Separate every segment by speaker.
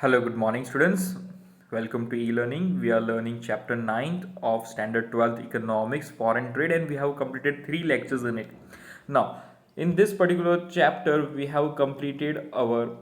Speaker 1: Hello, good morning, students. Welcome to e-learning. We are learning chapter 9th of standard 12th economics, foreign trade, and we have completed 3 lectures in it. Now, in this particular chapter, we have completed our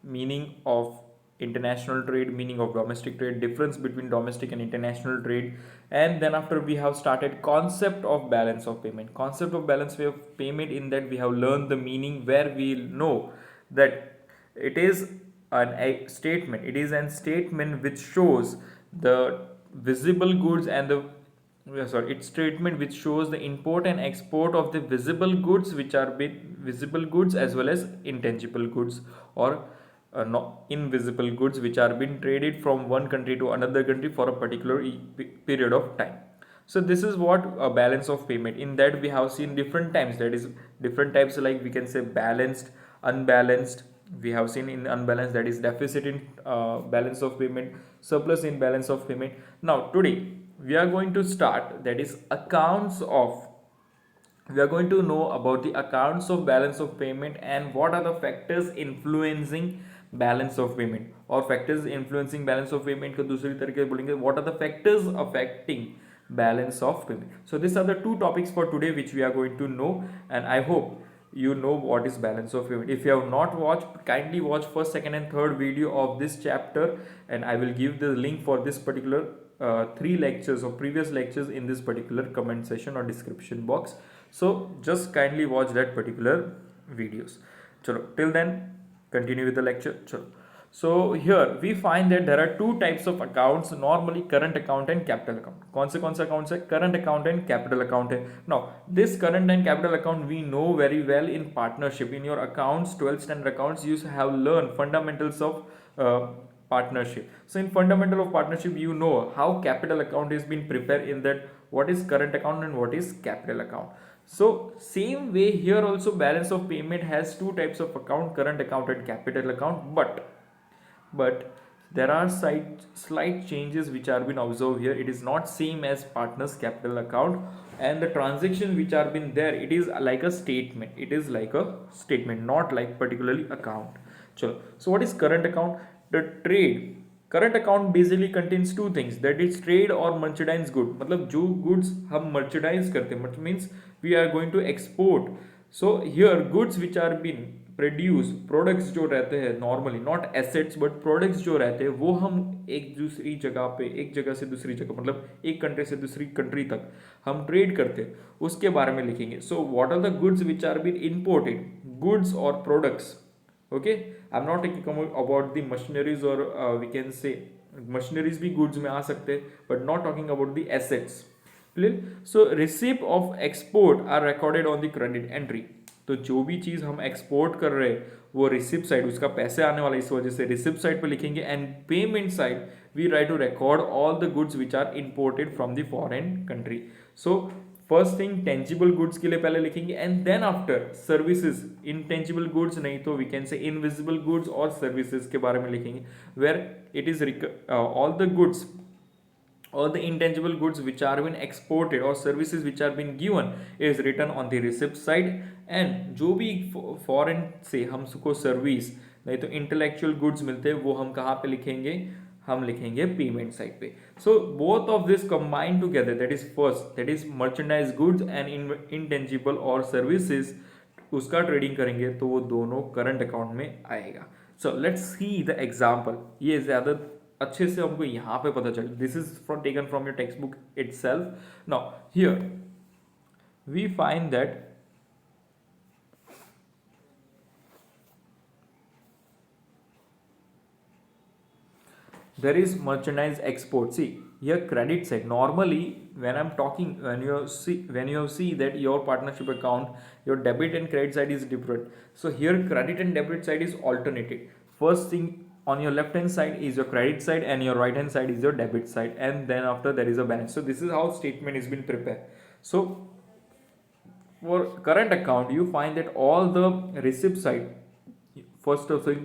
Speaker 1: meaning of international trade, meaning of domestic trade, difference between domestic and international trade, and then after we have started concept of balance of payment. Concept of balance of payment, in that we have learned the meaning, where we know that it is a statement. It is an statement which shows the visible goods and the it's statement which shows the import and export of the visible goods, which are visible goods as well as intangible goods, or invisible goods, which are being traded from one country to another country for a particular period of time. So this is what a balance of payment. In that we have seen different types, that is different types, like we can say balanced, unbalanced. We have seen in unbalanced, that is deficit in balance of payment, surplus in balance of payment. Now today we are going to start, that is accounts of, we are going to know about the accounts of balance of payment and what are the factors influencing balance of payment, और factors influencing balance of payment को दूसरी तरीके से बोलेंगे what are the factors affecting balance of payment. So these are the two topics for today which we are going to know, and I hope you know what is balance of payment. If you have not watched, kindly watch first, second and third video of this chapter, and I will give the link for this particular 3 lectures or previous lectures in this particular comment section or description box. So just kindly watch that particular videos. Chalo, till then continue with the lecture. Chalo. So here we find that there are two types of accounts normally, current account and capital account. कौन से accounts है? Current account and capital account है. Now this current and capital account we know very well in partnership. In your accounts, 12th standard accounts, you have learned fundamentals of partnership. So in fundamental of partnership, you know how capital account is being prepared, in that what is current account and what is capital account. So same way here also, balance of payment has two types of account, current account and capital account, but there are slight changes which are been observed here. It is not same as partners capital account, and the transaction which are been there, it is like a statement. It is like a statement, not like particularly account. Chalo. So what is current account? The trade, current account basically contains two things, that is trade or merchandise good. मतलब जो goods हम merchandise करते हैं, means we are going to export. So here goods which are been produce, products जो रहते हैं normally, not assets but products जो रहते हैं, वो हम एक दूसरी जगह पे, एक जगह से दूसरी जगह, मतलब एक कंट्री से दूसरी कंट्री तक हम ट्रेड करते हैं, उसके बारे में लिखेंगे. So what are the goods which are been imported, goods और products. Okay, I am not talking about the machineries, और वी कैन से मशीनरीज भी गुड्स में आ सकते हैं, but not talking about the assets. Clear? So receipt of export are recorded on the credit entry. तो जो भी चीज़ हम एक्सपोर्ट कर रहे हैं वो रिसिप्ट साइड, उसका पैसे आने वाला, इस वजह से रिसिप्ट साइड पे लिखेंगे. And payment side we write to record all the goods which are imported from the foreign country. So first thing tangible goods के लिए पहले लिखेंगे, and then after services. Intangible goods नहीं तो we can say invisible goods और services के बारे में लिखेंगे, where it is all the goods or the intangible goods which are been exported or services which are been given is written on the receipt side. and जो भी foreign से हमको service नहीं तो इंटेलेक्चुअल गुड्स मिलते हैं, वो हम कहाँ पे लिखेंगे? हम लिखेंगे पेमेंट साइड पे. So both of this combine together, that is first, that is merchandise goods and intangible और सर्विसेज, उसका ट्रेडिंग करेंगे तो वो दोनों करंट अकाउंट में आएगा. So let's see the example. ये ज़्यादा अच्छे से हमको यहाँ पे पता चले. This is from taken from your text book itself. Now here we find that there is merchandise export. See here, credit side, normally when I'm talking, when you see that your partnership account, your debit and credit side is different. So here credit and debit side is alternated. First thing, on your left hand side is your credit side and your right hand side is your debit side, and then after there is a balance. So this is how statement is been prepared. So for current account you find that all the receipt side, first of all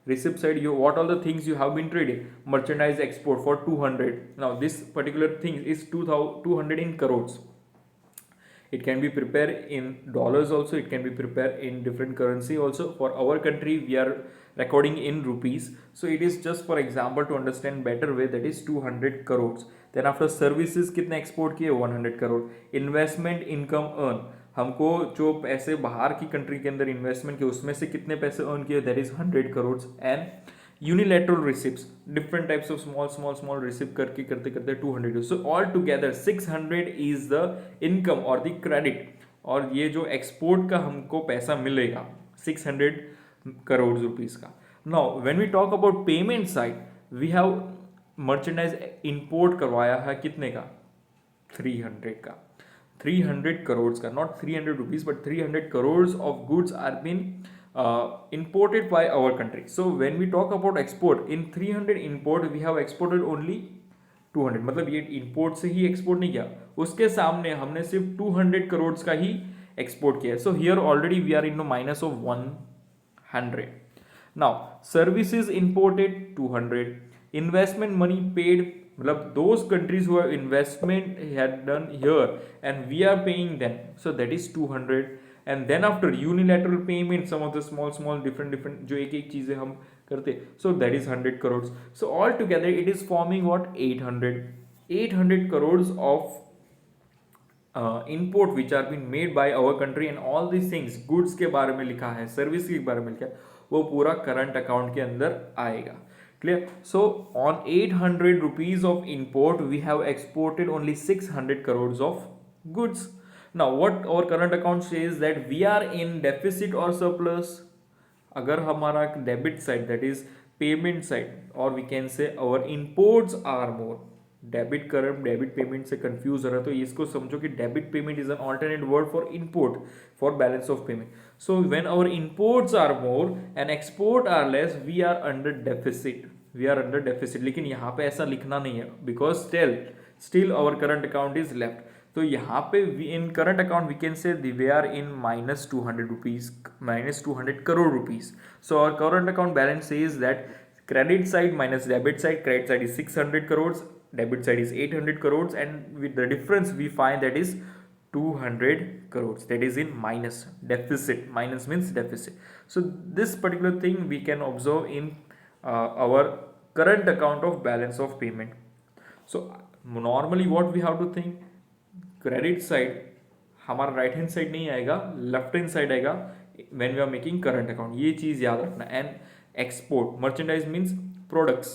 Speaker 1: receipt side, you what all the things you have been trading. Merchandise export for 200. Now this particular thing is 200 in crores. It can be prepared in dollars also, it can be prepared in different currency also. For our country we are recording in rupees, so it is just for example to understand better way, that is 200 crores. Then after services कितने export किए, 100 crore. Investment income earn, हमको जो पैसे बाहर की country के अंदर investment किए उसमें से कितने पैसे अर्न किए, that is 100 crore. And unilateral receipts, different types of small receipt करके करते करते 200. so all together 600 is the income or the credit, और ये जो एक्सपोर्ट का हमको पैसा मिलेगा 600 करोड़ रुपीस का. Now when we talk about payment side, we have merchandise import करवाया है कितने का, 300 का, 300 करोड़ का, not 300 rupees but 300 crore of goods are been imported by our country. So when we talk about export, in 300 import we have exported only 200, मतलब ये import से ही export नहीं किया, उसके सामने हमने सिर्फ 200 करोड़ का ही export किया. So here already we are in the minus of 100. Now services imported 200, investment money paid, मतलब those countries who have investment had done here and we are paying them, so that is 200. and then after unilateral payment, some of the small different जो एक चीजें हम करते, so that is 100 crores. so all together it is forming what, 800 crores of import which are being made by our country. and all these things, goods के बारे में लिखा है, service के बारे में लिखा है, वो पूरा करंट अकाउंट के अंदर आएगा. Clear? So on 800 rupees of import we have exported only 600 crores of goods. Now what our current account says, that we are in deficit or surplus. अगर हमारा debit side, that is payment side, और we can say our imports are more. Debit current debit payment से confuse हो रहा है तो इसको समझो कि debit payment is an alternate word for import, for balance of payment. So when our imports are more and export are less, we are under deficit, we are under deficit. लेकिन यहाँ पे ऐसा लिखना नहीं है, because still our current account is left. तो यहाँ पे in current account we can say we are in minus 200 rupees, minus 200 crore rupees. So our current account balance is that credit side minus debit side, credit side is 600 crores, debit side is 800 crores, and with the difference we find that is 200 crores, that is in minus, deficit. Minus means deficit. So this particular thing we can observe in our current account of balance of payment. So normally what we have to think, credit side हमारा right hand side नहीं आएगा, left hand side आएगा when we are making current account. ये चीज याद रखना. And export, merchandise means products,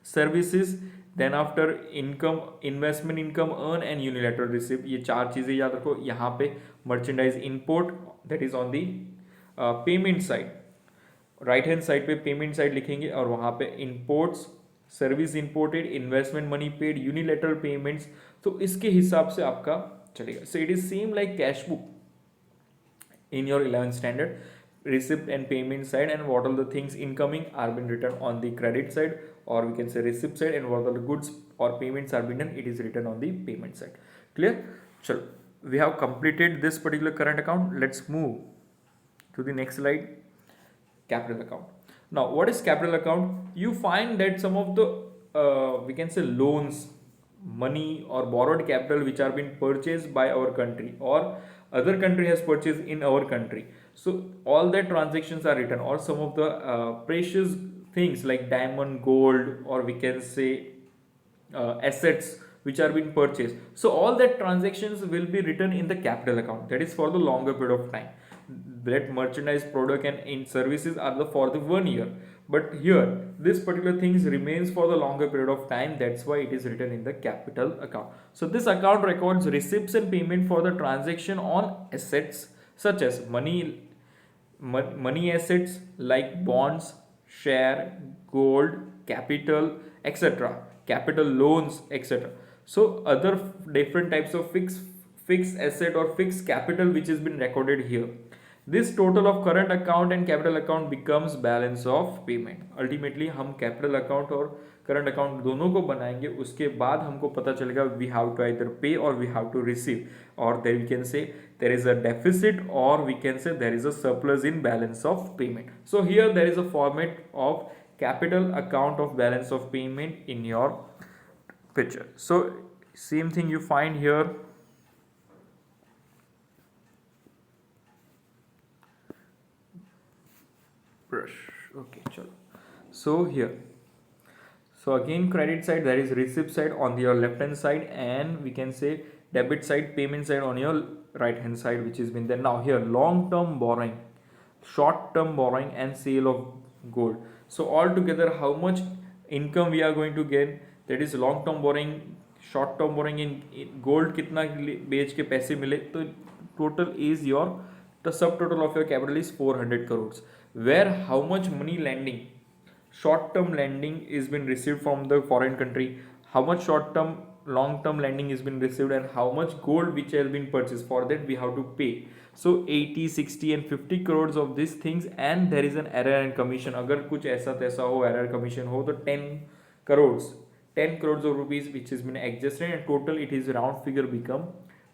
Speaker 1: services, then after income, investment income earn and unilateral receive. ये चार चीजें याद रखो. यहाँ पे merchandise import, that is on the payment side, right hand side पे पेमेंट साइड लिखेंगे, और वहाँ पे imports, service imported, investment money paid, unilateral payments. तो इसके हिसाब से आपका चलेगा. So it is same like cash book in your 11th standard, receipt and payment side, and what all the things incoming are been written on the credit side, or we can say receipt side, and what all the goods or payments are been done, it is written on the payment side. Clear? So we have completed this particular current account. Let's move to the next slide, capital account. Now what is capital account? You find that some of the we can say loans, money or borrowed capital which are being purchased by our country or other country has purchased in our country. So all that transactions are written, or some of the precious things like diamond, gold, or we can say assets which are being purchased. So all that transactions will be written in the capital account. That is for the longer period of time. That merchandise, product and in services are the for the 1 year. But here this particular things remains for the longer period of time. That's why it is written in the capital account. So this account records receipts and payment for the transaction on assets such as money assets like bonds, share, gold, capital, etc., capital loans, etc. So other different types of fixed asset or fixed capital which has been recorded here. This total of current account and capital account becomes balance of payment. Ultimately हम capital account और current account दोनों को बनाएंगे, उसके बाद हमको पता चलेगा we have to either pay or we have to receive, or there we can say there is a deficit or we can say there is a surplus in balance of payment. So here there is a format of capital account of balance of payment in your picture. So same thing you find here. brush. Okay, chalo. So here, so again credit side, there is receipt side on your left hand side, and we can say debit side, payment side on your right hand side, which has been there. Now here, long term borrowing, short term borrowing, and sale of gold. So altogether, how much income we are going to get? That is long term borrowing, short term borrowing in gold कितना बेच के पैसे मिले, तो total is your, the subtotal of your capital is 400 crores, where how much money lending, short term lending is been received from the foreign country, how much short term long term lending is been received, and how much gold which has been purchased, for that we have to pay. So 80, 60 and 50 crores of these things, and there is an error and commission. अगर कुछ ऐसा तैसा हो, error commission हो, तो 10 crores, 10 crores of rupees which has been adjusted, and total it is round figure become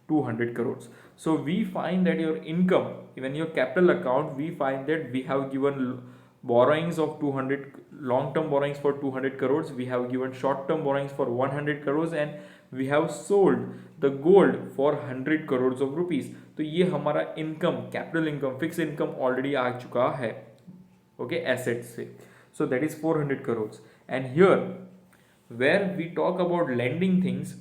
Speaker 1: 200 crores. So we find that your income, even your capital account, we find that we have given borrowings of 200, long term borrowings for 200 crores, we have given short term borrowings for 100 crores, and we have sold the gold for 100 crores of rupees. तो ये हमारा income, capital income, fix income already आ चुका है, okay, assets से. So that is 400 crores. And here where we talk about landing things,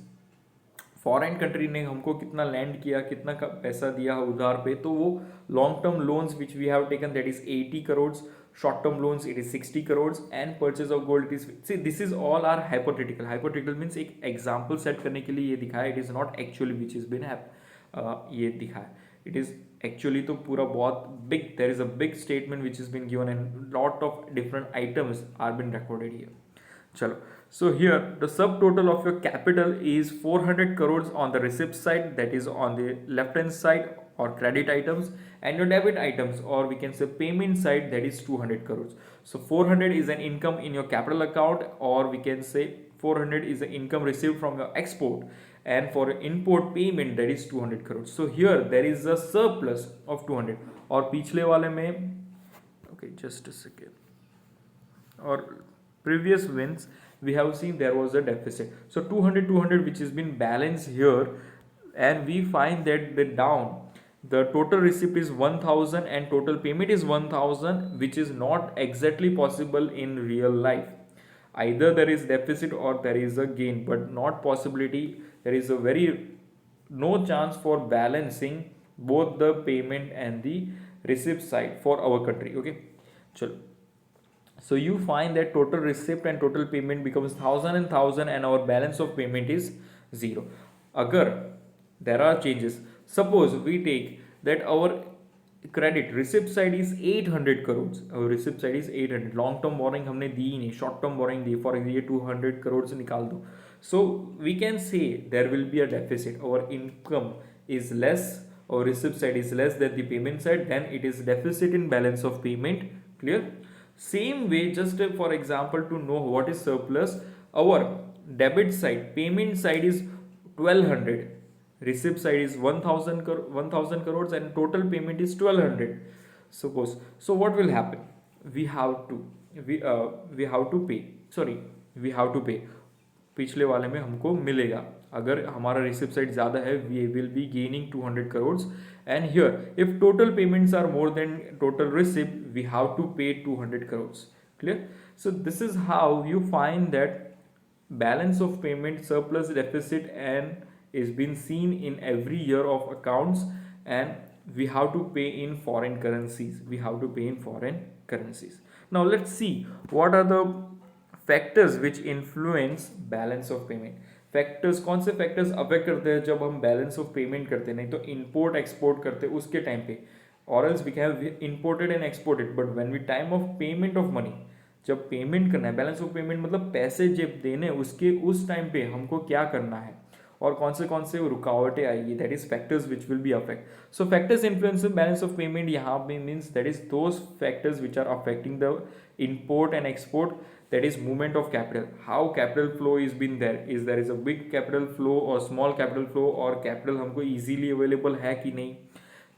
Speaker 1: foreign country ने हमको कितना लैंड किया, कितना पैसा दिया उधार पे, तो वो long term loans which we have taken, that is 80 crores, short term loans it is 60 crores, and purchase of gold it is, see this is all are hypothetical. Hypothetical means एक example set करने के लिए ये दिखाया, it is not actually which has been ये दिखाया, it is actually तो पूरा बहुत big, there is a big statement which has been given, and lot of different items are been recorded here. चलो, so here the subtotal of your capital is 400 crores on the receipt side, that is on the left hand side, or credit items, and your debit items, or we can say payment side, that is 200 crores. So 400 is an income in your capital account, or we can say 400 is the income received from your export, and for import payment that is 200 crores. So here there is a surplus of 200, और पिछले वाले में, okay, just a second, or previous wins we have seen there was a deficit. So 200 which has been balanced here, and we find that the down, the total receipt is 1000 and total payment is 1000, which is not exactly possible in real life. Either there is deficit or there is a gain, but not possibility, there is a very no chance for balancing both the payment and the receipt side for our country. Okay, chalo. So you find that total receipt and total payment becomes 1000 and 1000, and our balance of payment is 0. Agar there are changes, suppose we take that our credit receipt side is 800 crores, our receipt side is 800, long term borrowing हमने दी ही नहीं, short term borrowing the, for ये 200 crores निकाल दो. So we can say there will be a deficit, our income is less, our receipt side is less than the payment side, then it is deficit in balance of payment. Clear? Same way, just for example, to know what is surplus, our debit side, payment side is 1200, receipt side is 1000 crores, and total payment is 1200. Suppose, so what will happen? We have to pay. Sorry, we have to pay. पिछले वाले में हमको मिलेगा, अगर हमारा receipt side ज़्यादा है, we will be gaining 200 crores, and here if total payments are more than total receipt, we have to pay 200 crores. Clear? So this is how you find that balance of payment, surplus, deficit, and is been seen in every year of accounts, and we have to pay in foreign currencies. We have to pay in foreign currencies. Now let's see what are the factors which influence balance of payment. Factors, कौन से factors affect करते हैं जब हम balance of payment करते हैं? नहीं तो इंपोर्ट एक्सपोर्ट करते हैं उसके टाइम पे, और else we have imported and exported, but when we time of payment of money, जब पेमेंट करना है, बैलेंस ऑफ पेमेंट मतलब पैसे जब देने उसके उस टाइम पे हमको क्या करना है, और कौन से रुकावटें आएगी, that is factors which will be affect. So factors influence balance of payment यहाँ पे means that is those factors which are affecting the import and export, that is movement of capital, how capital flow is been there, is there is a big capital flow or small capital flow, or capital हमको easily available है कि नहीं,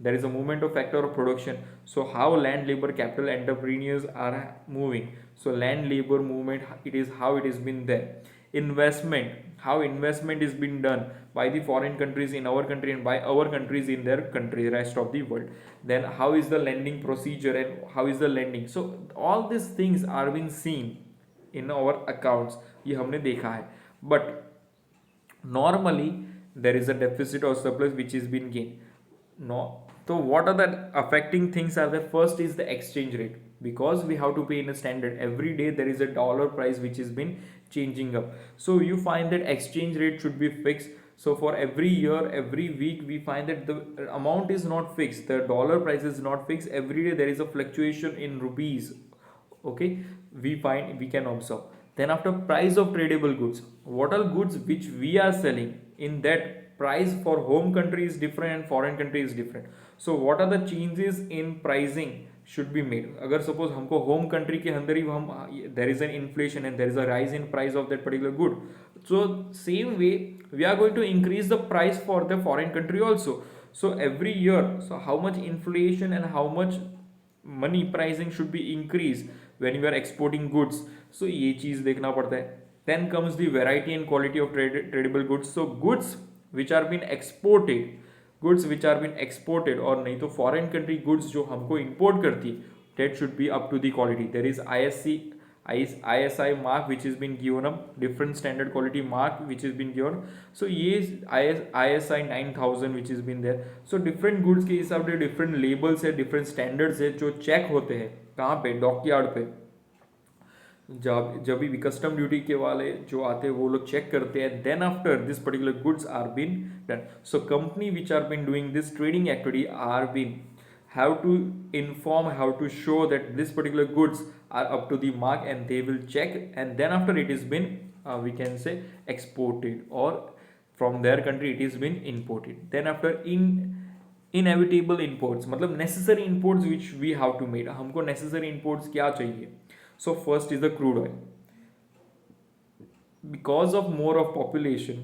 Speaker 1: there is a movement of factor of production, so how land labor capital entrepreneurs are moving, so land labor movement, it is how it has been there, investment, how investment is being done by the foreign countries in our country and by our countries in their country, rest of the world. Then how is the lending procedure and how is the lending. So all these things are being seen in our accounts, ये हमने देखा है. But normally there is a deficit or surplus which is being gained. No, so what are the affecting things are the first is the exchange rate, because we have to pay in a standard every day. There is a dollar price which has been changing up, so you find that exchange rate should be fixed. So for every year, every week, we find that the amount is not fixed, the dollar price is not fixed. Every day there is a fluctuation in rupees. Okay, we can observe. Then after price of tradable goods, what are goods which we are selling, in that price for home country is different and foreign country is different. So what are the changes in pricing should be made. अगर suppose हमको home country के अंदर ही हम there is an inflation and there is a rise in price of that particular good, so same way we are going to increase the price for the foreign country also. So every year, so how much inflation and how much money pricing should be increased when you are exporting goods. So ये चीज देखना पड़ता है. Then comes the variety and quality of tradable goods. So goods which are being exported, goods which are being exported, और नहीं तो foreign country goods जो हमको import करती है, that should be up to the quality. There is ISI mark which has been given up, different standard quality mark which has been given. So ये ISI 9000 which has been there. So different goods के हिसाब से different labels है, different standards है जो check होते हैं कहाँ पे, डॉकयार्ड पे. जब भी कस्टम ड्यूटी के वाले जो आते हैं वो लोग चेक करते हैं. Then after this particular goods are been done. So company which are been doing this trading activity are been have to inform, have to show that this particular goods are up to the mark, and they will check, and then after it is been we can say exported, or from their country it is been imported. Then after inevitable imports, मतलब necessary imports which we have to make. हमको necessary imports क्या चाहिए. So first is the crude oil. Because of more of population,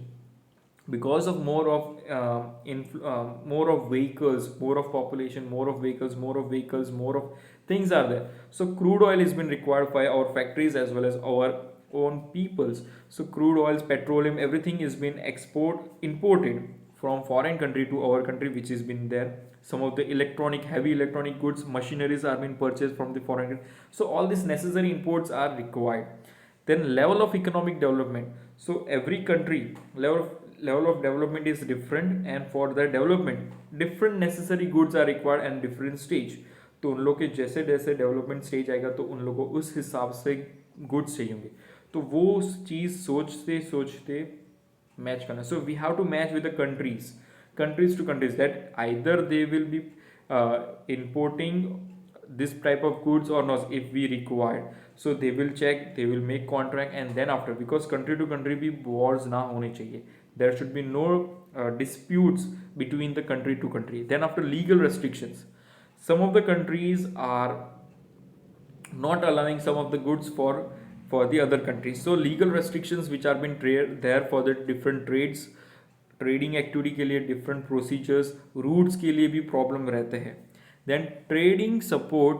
Speaker 1: because of more of vehicles, more of population, more of vehicles, more of things are there. So crude oil has been required by our factories as well as our own peoples. So crude oils, petroleum, everything is been imported from foreign country to our country, which has been there. Some of the heavy electronic goods, machineries are being purchased from the foreign country. So all these necessary imports are required. Then level of economic development. So every country level of development is different, and for the development different necessary goods are required and different stage. तो उन लोग के जैसे जैसे development stage आएगा तो उन लोगों को उस हिसाब से गुड्स चाहिए होंगे. तो वो चीज़ सोचते सोचते मैच करना. So we have to match with the countries to countries, that either they will be importing this type of goods or not if we require. So they will check, they will make contract, and then after, because country to country भी wars ना होने चाहिए, there should be no disputes between the country to country. Then after legal restrictions, some of the countries are not allowing some of the goods for the other countries. So legal restrictions which are been there for the different trades, trading activity के लिए different procedures, roots के लिए भी problem रहते हैं. Then trading support,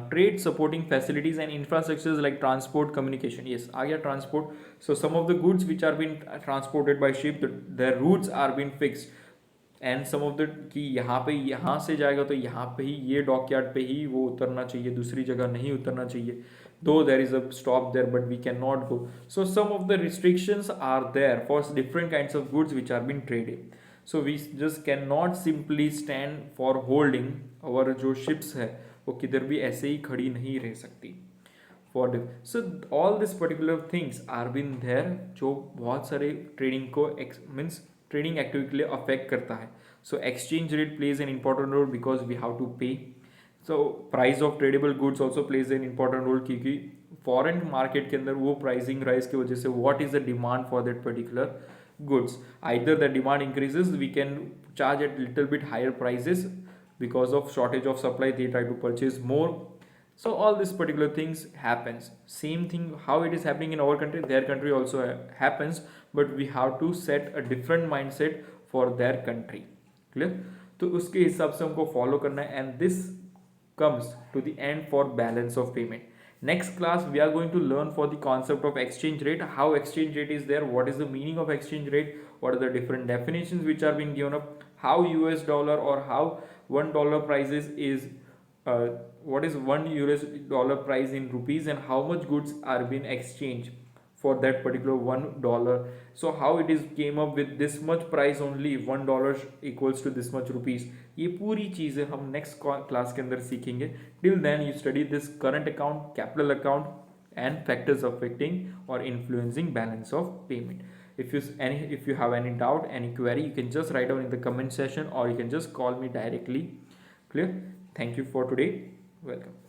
Speaker 1: trade supporting facilities and infrastructures like transport, communication. Yes, आ गया transport. So some of the goods which are been transported by ship, there routes are been fixed, and some of the कि यहाँ से जाएगा तो यहाँ पे ही, ये डॉकयार्ड पे ही वो उतरना चाहिए, दूसरी जगह नहीं उतरना चाहिए. Though there is a stop there, but we cannot go. So some of the restrictions are there for different kinds of goods which are being traded. So we just cannot simply stand for holding our जो ships है वो किधर भी ऐसे ही खड़ी नहीं रह सकती. So all these particular things are been there जो बहुत सारे trading को means trading activity के लिए affect करता है. So exchange rate plays an important role because we have to pay. So price of tradable goods also plays an important role, क्योंकि foreign market के अंदर वो प्राइसिंग राइज की वजह से what is the demand for that particular goods. Either the demand increases, we can charge at little bit higher prices, because of shortage of supply they try to purchase more. So all these particular things happens. Same thing how it is happening in our country, their country also happens, but we have to set a different mindset for their country. Clear? तो उसके हिसाब से हमको follow करना है, and this comes to the end for balance of payment. Next class we are going to learn for the concept of exchange rate, how exchange rate is there, what is the meaning of exchange rate, what are the different definitions which are being given up, how US dollar or how $1 prices is uh, what is $1 price in rupees, and how much goods are being exchanged for that particular $1. So how it is came up with this much price only, $1 equals to this much rupees. ये पूरी चीज़ें हम next class के अंदर सीखेंगे. Till then you study this current account, capital account and factors affecting or influencing balance of payment. If you have any doubt, any query, you can just write down in the comment section, or you can just call me directly. Clear? Thank you for today. Welcome.